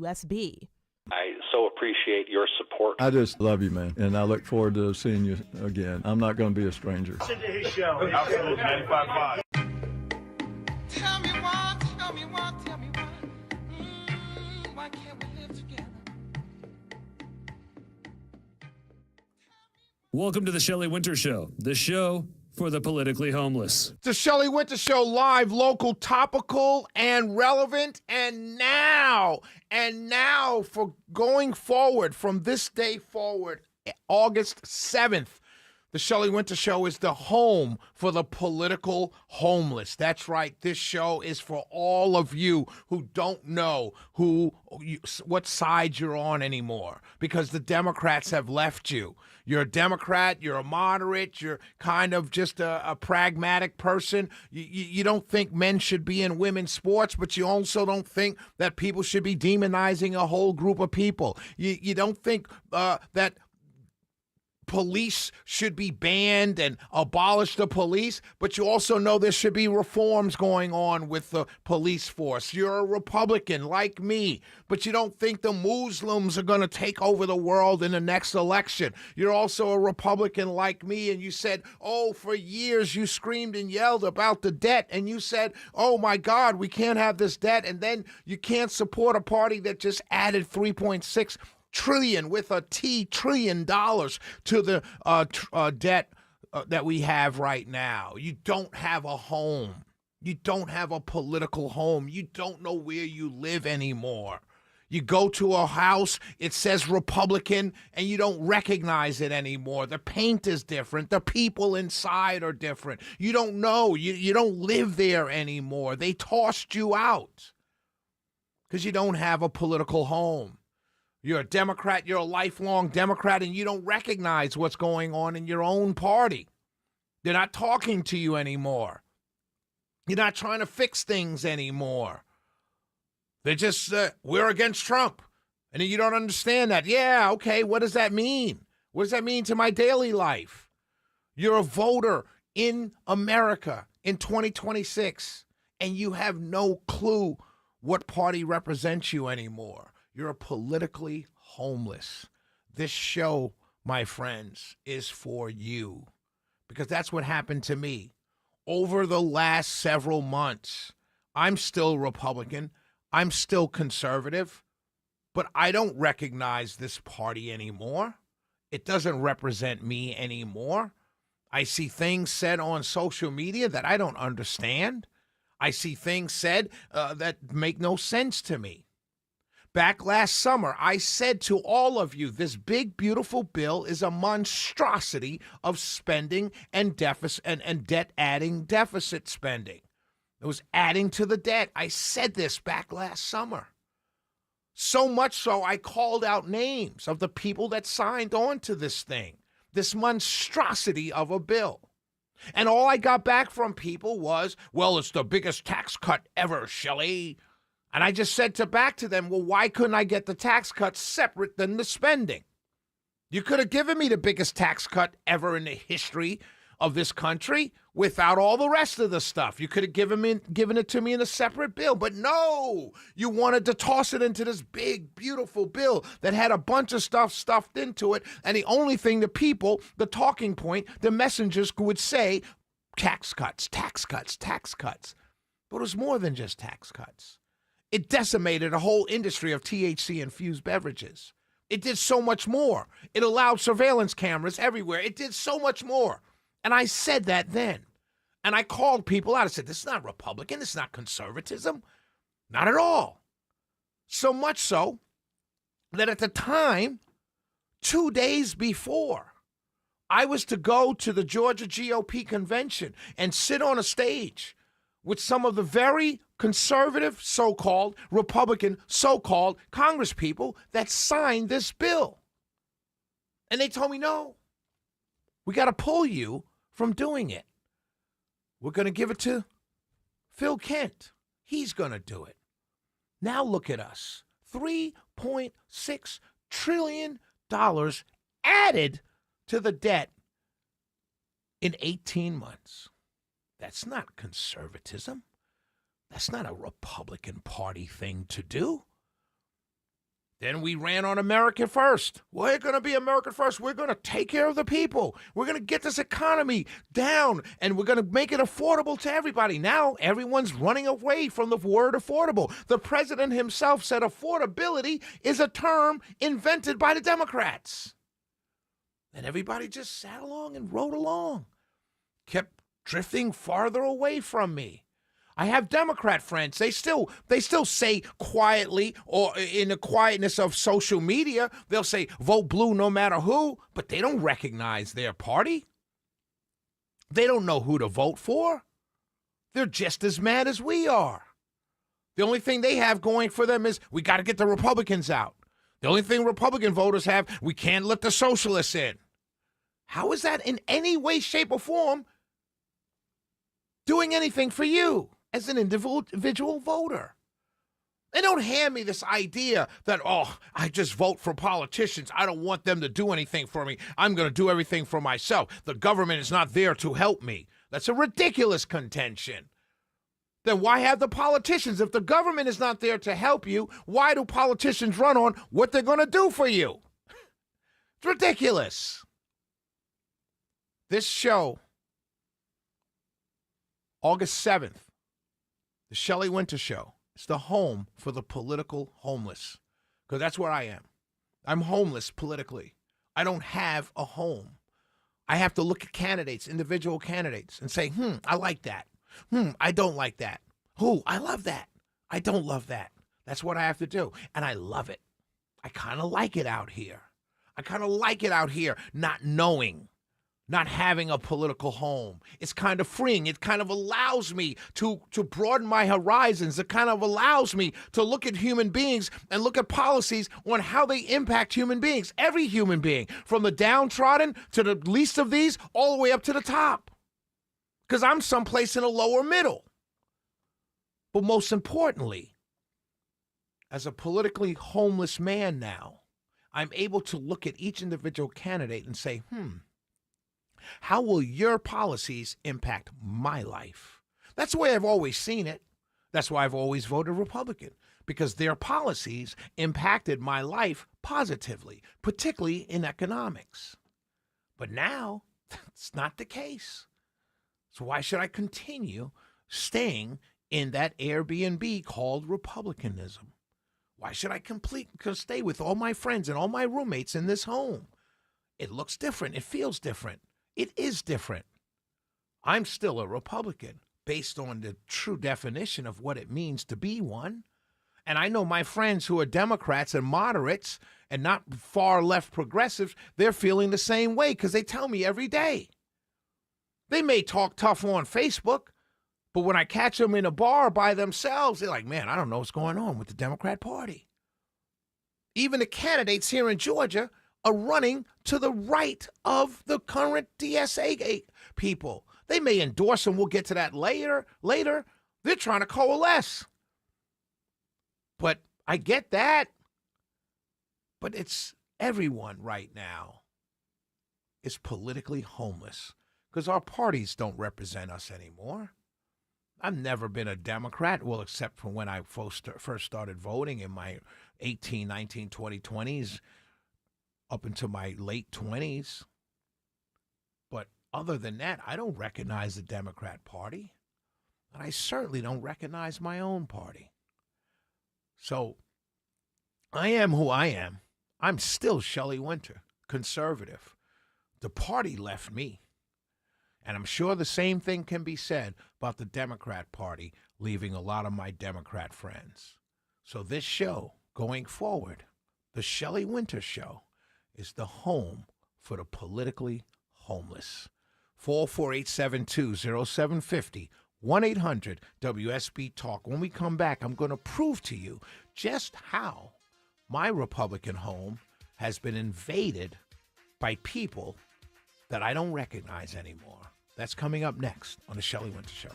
USB. I so appreciate your support. I just love you, man, and I look forward to seeing you again. I'm not going to be a stranger. Listen to his show. Absolutely, 95.5. Tell me why, tell me why, tell me why. Why can't we live together? Welcome to the Shelley Wynter Show, the show for the politically homeless. The Shelley Wynter Show, live, local, topical, and relevant. And now for going forward, from this day forward, August 7th, the Shelley Wynter Show is the home for the political homeless. That's right. This show is for all of you who don't know what side you're on anymore, because the Democrats have left you. You're a Democrat, you're a moderate, you're kind of just a pragmatic person. You don't think men should be in women's sports, but you also don't think that people should be demonizing a whole group of people. You don't think that police should be banned and abolish the police, but you also know there should be reforms going on with the police force. You're a Republican like me, but you don't think the Muslims are going to take over the world in the next election. You're also a Republican like me, and you said, oh, for years you screamed and yelled about the debt, and you said, oh my God, we can't have this debt, and then you can't support a party that just added 3.6 trillion with a trillion dollars to the debt that we have right now. You don't have a home. You don't have a political home. You don't know where you live anymore. You go to a house, it says Republican, and you don't recognize it anymore. The paint is different. The people inside are different. You don't know. You don't live there anymore. They tossed you out because you don't have a political home. You're a Democrat, you're a lifelong Democrat, and you don't recognize what's going on in your own party. They're not talking to you anymore. You're not trying to fix things anymore. They're just, we're against Trump. And you don't understand that. Yeah, okay, what does that mean? What does that mean to my daily life? You're a voter in America in 2026, and you have no clue what party represents you anymore. You're a politically homeless. This show, my friends, is for you, because that's what happened to me. Over the last several months, I'm still Republican. I'm still conservative, but I don't recognize this party anymore. It doesn't represent me anymore. I see things said on social media that I don't understand. I see things said that make no sense to me. Back last summer, I said to all of you, this big, beautiful bill is a monstrosity of spending and deficit and debt-adding deficit spending. It was adding to the debt. I said this back last summer. So much so, I called out names of the people that signed on to this thing, this monstrosity of a bill. And all I got back from people was, well, it's the biggest tax cut ever, Shelley. And I just said back to them, well, why couldn't I get the tax cut separate than the spending? You could have given me the biggest tax cut ever in the history of this country without all the rest of the stuff. You could have given it to me in a separate bill. But no, you wanted to toss it into this big, beautiful bill that had a bunch of stuff stuffed into it. And the only thing the people, the talking point, the messengers would say, tax cuts, tax cuts, tax cuts. But it was more than just tax cuts. It decimated a whole industry of THC-infused beverages. It did so much more. It allowed surveillance cameras everywhere. It did so much more. And I said that then. And I called people out. I said, this is not Republican. This is not conservatism. Not at all. So much so that at the time, 2 days before, I was to go to the Georgia GOP convention and sit on a stage with some of the very conservative, so-called, Republican, so-called congresspeople that signed this bill. And they told me, no, we got to pull you from doing it. We're going to give it to Phil Kent. He's going to do it. Now look at us. $3.6 trillion added to the debt in 18 months. That's not conservatism. That's not a Republican Party thing to do. Then we ran on America First. We're going to be America First. We're going to take care of the people. We're going to get this economy down, and we're going to make it affordable to everybody. Now everyone's running away from the word affordable. The president himself said affordability is a term invented by the Democrats. And everybody just sat along and rode along, kept drifting farther away from me. I have Democrat friends. They still say quietly, or in the quietness of social media, they'll say vote blue no matter who, but they don't recognize their party. They don't know who to vote for. They're just as mad as we are. The only thing they have going for them is we got to get the Republicans out. The only thing Republican voters have, we can't let the socialists in. How is that in any way, shape, or form doing anything for you as an individual voter? They don't hand me this idea that, oh, I just vote for politicians. I don't want them to do anything for me. I'm going to do everything for myself. The government is not there to help me. That's a ridiculous contention. Then why have the politicians? If the government is not there to help you, why do politicians run on what they're going to do for you? It's ridiculous. This show, August 7th, the Shelley Wynter Show, is the home for the political homeless. Because that's where I am. I'm homeless politically. I don't have a home. I have to look at candidates, individual candidates, and say, I like that. I don't like that. I love that. I don't love that. That's what I have to do. And I love it. I kind of like it out here. Not knowing, not having a political home. It's kind of freeing. It kind of allows me to broaden my horizons. It kind of allows me to look at human beings and look at policies on how they impact human beings. Every human being, from the downtrodden to the least of these, all the way up to the top. Because I'm someplace in a lower middle. But most importantly, as a politically homeless man now, I'm able to look at each individual candidate and say, how will your policies impact my life? That's the way I've always seen it. That's why I've always voted Republican, because their policies impacted my life positively, particularly in economics. But now, that's not the case. So why should I continue staying in that Airbnb called Republicanism? Why should I stay with all my friends and all my roommates in this home? It looks different. It feels different. It is different. I'm still a Republican based on the true definition of what it means to be one. And I know my friends who are Democrats and moderates and not far left progressives, they're feeling the same way because they tell me every day. They may talk tough on Facebook, but when I catch them in a bar by themselves, they're like, man, I don't know what's going on with the Democrat Party. Even the candidates here in Georgia are running to the right of the current DSA people. They may endorse them. We'll get to that later. They're trying to coalesce. But I get that. But it's everyone right now is politically homeless because our parties don't represent us anymore. I've never been a Democrat, well, except for when I first started voting in my 18, 19, 20s, up into my late 20s. But other than that, I don't recognize the Democrat Party. And I certainly don't recognize my own party. So I am who I am. I'm still Shelley Wynter, conservative. The party left me. And I'm sure the same thing can be said about the Democrat Party leaving a lot of my Democrat friends. So this show, going forward, the Shelley Wynter Show, is the home for the politically homeless. 448-720-0750, 1-800-WSB-TALK. When we come back, I'm going to prove to you just how my Republican home has been invaded by people that I don't recognize anymore. That's coming up next on the Shelley Wynter Show.